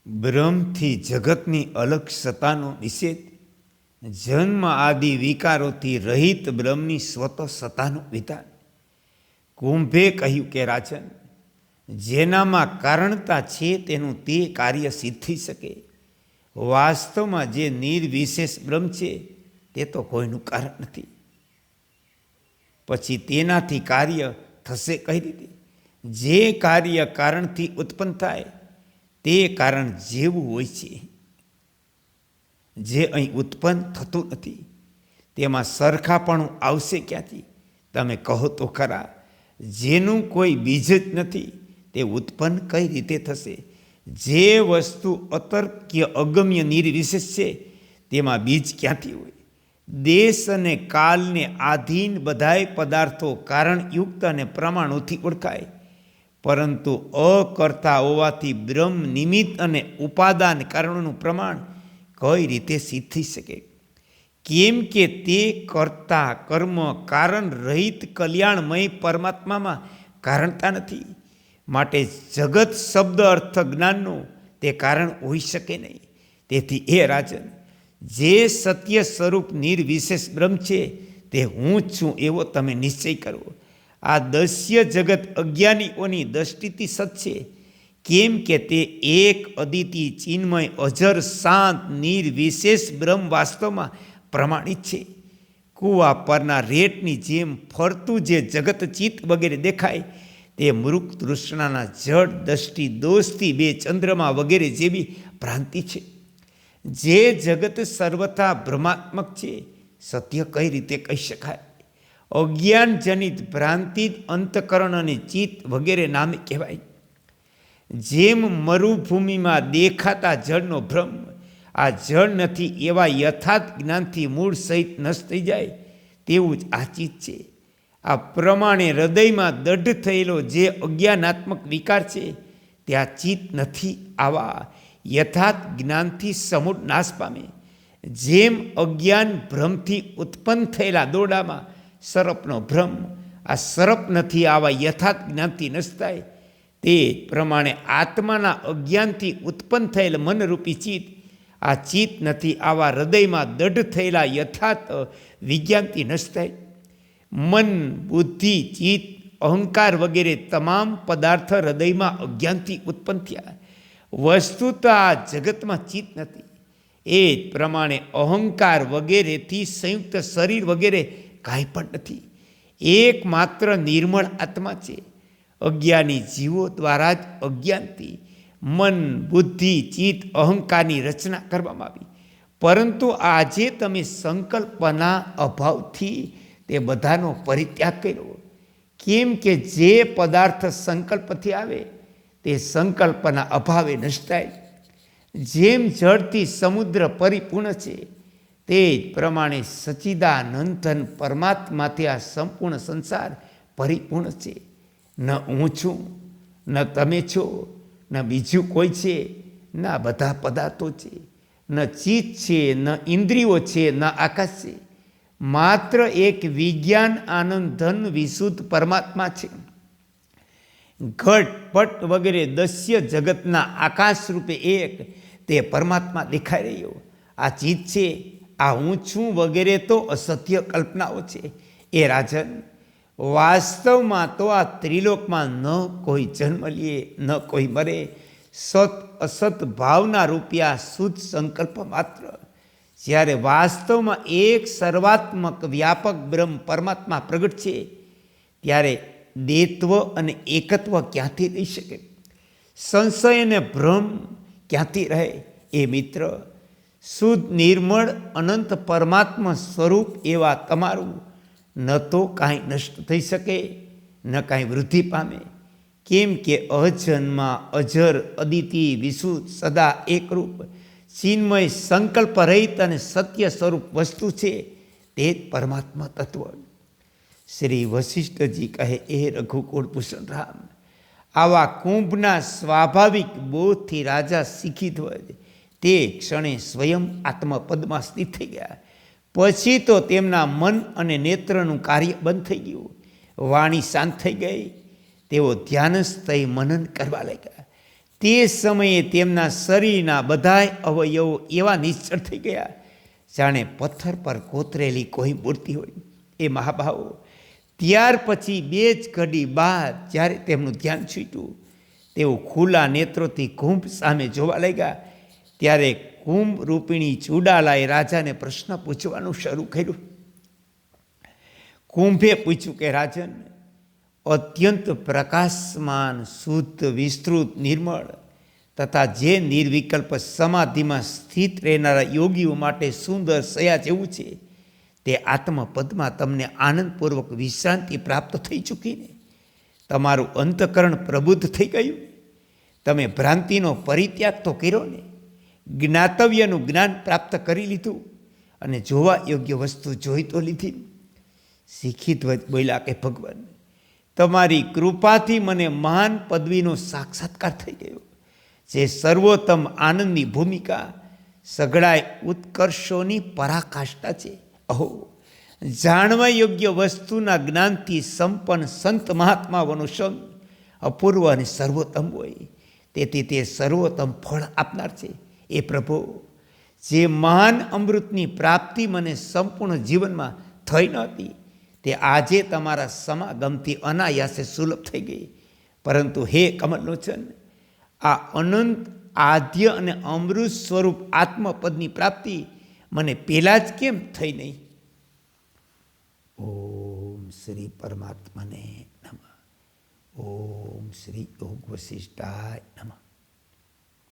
બ્રહ્મથી જગતની અલગ સત્તાનો નિષેધ, જન્મ આદિ વિકારોથી રહિત બ્રહ્મની સ્વત સત્તાનું વિધાન. કુંભે કહ્યું કે રાજન, જેનામાં કારણતા છે તેનું તે કાર્ય સિદ્ધી શકે. વાસ્તવમાં જે નિર્વિશેષ બ્રહ્મ છે તે તો કોઈનું કારણ નથી. પછી તેનાથી કાર્ય થશે કઈ રીતે? જે કાર્ય કારણથી ઉત્પન્ન થાય તે કારણ જેવું હોય છે, જે અહીં ઉત્પન્ન થતું નથી તેમાં સરખાપણું આવશે ક્યાંથી? તમે કહો તો ખરા, જેનું કોઈ બીજ જ નથી તે ઉત્પન્ન કઈ રીતે થશે? જે વસ્તુ અતર્ક્ય અગમ્ય નિર્વિશેષ છે તેમાં બીજ ક્યાંથી હોય? દેશ અને કાલને આધીન બધાય પદાર્થો કારણયુક્ત અને પ્રમાણોથી ઓળખાય, પરંતુ અકર્તા હોવાથી બ્રહ્મ નિમિત્ત અને ઉપાદાન કારણોનું પ્રમાણ કઈ રીતે સિદ્ધ થઈ શકે? કેમ કે તે કર્તા કર્મ કારણ રહિત કલ્યાણમય પરમાત્મામાં કારણતા નથી. માટે જગત શબ્દ અર્થ જ્ઞાનનું તે કારણ હોઈ શકે નહીં. તેથી એ રાજન, જે સત્ય સ્વરૂપ નિર્વિશેષ બ્રહ્મ છે તે હું જ છું એવો તમે નિશ્ચય કરો. આ દસ્ય જગત અજ્ઞાનીઓની દૃષ્ટિથી સત છે, કેમ કે તે એક અદિતિ ચિન્મય અજર શાંત નિર્વિશેષ બ્રહ્મ વાસ્તવમાં પ્રમાણિત છે. કૂવા પરના રેટની જેમ ફરતું જે જગત ચિત્ત વગેરે દેખાય તે મૃગ તૃષ્ણાના જડ દ્રષ્ટિ દોષથી બે ચંદ્રમા વગેરે જેવી ભ્રાંતિ છે. જે જગત સર્વથા ભ્રમાત્મક છે, સત્ય કઈ રીતે કહી શકાય? અજ્ઞાનજનિત ભ્રાંતિ અંતકરણ અને ચિત્ત વગેરે નામે કહેવાય. જેમ મરુભૂમિમાં દેખાતા જળનો ભ્રમ આ જળ નથી એવા યથાર્થ જ્ઞાનથી મૂળ સહિત નષ્ટ થઈ જાય, તેવું જ આ ચિત્ત છે. આ પ્રમાણે હૃદયમાં દઢ થયેલો જે અજ્ઞાનાત્મક વિકાર છે ત્યાં ચિત્ત નથી આવા યથાર્થ જ્ઞાનથી સમૂળ નાશ પામે. જેમ અજ્ઞાન ભ્રમથી ઉત્પન્ન થયેલા દોરડામાં સર્પનો ભ્રમ આ સર્પ નથી આવા યથાર્થ જ્ઞાનથી નષ્ટ થાય, તે પ્રમાણે આત્માના અજ્ઞાનથી ઉત્પન્ન થયેલ મનરૂપી ચિત્ત આ ચિત્ત નથી આવા હૃદયમાં દઢ થયેલા યથાર્થ વિજ્ઞાનથી નષ્ટ થાય. મન, બુદ્ધિ, ચિત્ત, અહંકાર વગેરે તમામ પદાર્થ હૃદયમાં અજ્ઞાનથી ઉત્પન્ન થયા. વસ્તુત આ જગતમાં ચિત્ત નથી. એ જ પ્રમાણે અહંકાર વગેરેથી સંયુક્ત શરીર વગેરે કાંઈ પણ નથી. એકમાત્ર નિર્મળ આત્મા છે. અજ્ઞાની જીવો દ્વારા જ અજ્ઞાનથી મન, બુદ્ધિ, ચિત્ત, અહંકારની રચના કરવામાં આવી. પરંતુ આજે તમે સંકલ્પના અભાવથી તે બધાનો પરિત્યાગ કર્યો. કેમ કે જે પદાર્થ સંકલ્પથી આવે તે સંકલ્પના અભાવે નષ્ટ થાય. જેમ જળથી સમુદ્ર પરિપૂર્ણ છે તે જ પ્રમાણે સચ્ચિદાનંદન પરમાત્માથી આ સંપૂર્ણ સંસાર પરિપૂર્ણ છે. ન હું છું, ન તમે છો, ન બીજું કોઈ છે, ન બધા પદાર્થો છે, ન ચિત્ત છે, ન ઇન્દ્રિયો છે, ન આકાશ છે. માત્ર એક વિજ્ઞાન આનંદ ધન વિશુદ્ધ પરમાત્મા છે. ઘટ પટ વગેરે દસ્ય જગતના આકાશ રૂપે એક તે પરમાત્મા દેખાઈ રહ્યો. આ ચિત્ત છે, આ હું છું વગેરે તો અસત્ય કલ્પનાઓ છે. એ રાજન, વાસ્તવમાં તો આ ત્રિલોકમાં ન કોઈ જન્મ લે, ન કોઈ મરે. સત અસત ભાવના રૂપિયા શુદ્ધ સંકલ્પ માત્ર. જ્યારે વાસ્તવમાં એક સર્વાત્મક વ્યાપક બ્રહ્મ પરમાત્મા પ્રગટ છે, ત્યારે દેત્વ અને એકત્વ ક્યાંથી રહી શકે? સંશય અને ભ્રમ ક્યાંથી રહે? એ મિત્ર, શુદ્ધ નિર્મળ અનંત પરમાત્મા સ્વરૂપ એવા તમારું ન તો કાંઈ નષ્ટ થઈ શકે, ન કાંઈ વૃદ્ધિ પામે. કેમ કે અજન્મા અજર અદિતિ વિશુદ્ધ સદા એકરૂપ ચિન્મય સંકલ્પ રહિત અને સત્ય સ્વરૂપ વસ્તુ છે તે જ પરમાત્મા તત્વ. શ્રી વશિષ્ઠજી કહે, એ રઘુકુળ ભૂષણ રામ, આવા કુંભના સ્વાભાવિક બોધથી રાજા શીખી ધ્વજ તે ક્ષણે સ્વયં આત્મપદમાં સ્થિત થઈ ગયા. પછી તો તેમના મન અને નેત્રનું કાર્ય બંધ થઈ ગયું. વાણી શાંત થઈ ગઈ. તેઓ ધ્યાનસ્થ થઈ મનન કરવા લાગ્યા. તે સમયે તેમના શરીરના બધાય અવયવો એવા નિશ્ચળ થઈ ગયા જાણે પથ્થર પર કોતરેલી કોઈ મૂર્તિ હોય. એ મહાભાવો, ત્યાર પછી 2 જ ઘડી બાદ જ્યારે તેમનું ધ્યાન છૂટ્યું, તેઓ ખુલ્લા નેત્રોથી કુંભ સામે જોવા લાગ્યા. ત્યારે કુંભ રૂપિણી ચૂડાલાએ રાજાને પ્રશ્ન પૂછવાનું શરૂ કર્યું. કુંભે પૂછ્યું કે રાજન, અત્યંત પ્રકાશમાન, શુદ્ધ, વિસ્તૃત, નિર્મળ તથા જે નિર્વિકલ્પ સમાધિમાં સ્થિત રહેનારા યોગીઓ માટે સુંદર શયા જેવું છે, તે આત્મપદમાં તમને આનંદપૂર્વક વિશ્રાંતિ પ્રાપ્ત થઈ ચૂકીને તમારું અંતઃકરણ પ્રબુદ્ધ થઈ ગયું. તમે ભ્રાંતિનો પરિત્યાગ તો કર્યો ને, જ્ઞાતવ્યનું જ્ઞાન પ્રાપ્ત કરી લીધું અને જોવા યોગ્ય વસ્તુ જોઈ તો લીધી. શિખિતવત બોલ્યા કે ભગવાન, તમારી કૃપાથી મને મહાન પદવીનો સાક્ષાત્કાર થઈ ગયો, જે સર્વોત્તમ આનંદની ભૂમિકા, સઘળાય ઉત્કર્ષોની પરાકાષ્ઠા છે. અહો, જાણવા યોગ્ય વસ્તુના જ્ઞાનથી સંપન્ન સંત મહાત્માઓનો સંગ અપૂર્વ અને સર્વોત્તમ હોય, તેથી તે સર્વોત્તમ ફળ આપનાર છે. એ પ્રભુ, જે મહાન અમૃતની પ્રાપ્તિ મને સંપૂર્ણ જીવનમાં થઈ નહોતી, તે આજે તમારા સમાગમથી અનાયાસે સુલભ થઈ ગઈ. પરંતુ હે કમલલોચન, આ અનંત આદ્ય અને અમૃત સ્વરૂપ આત્મપદની પ્રાપ્તિ મને પહેલાં જ કેમ થઈ નહીં? ઓમ શ્રી પરમાત્માને નમઃ. ઓમ શ્રી યોગ વશિષ્ઠાય નમઃ.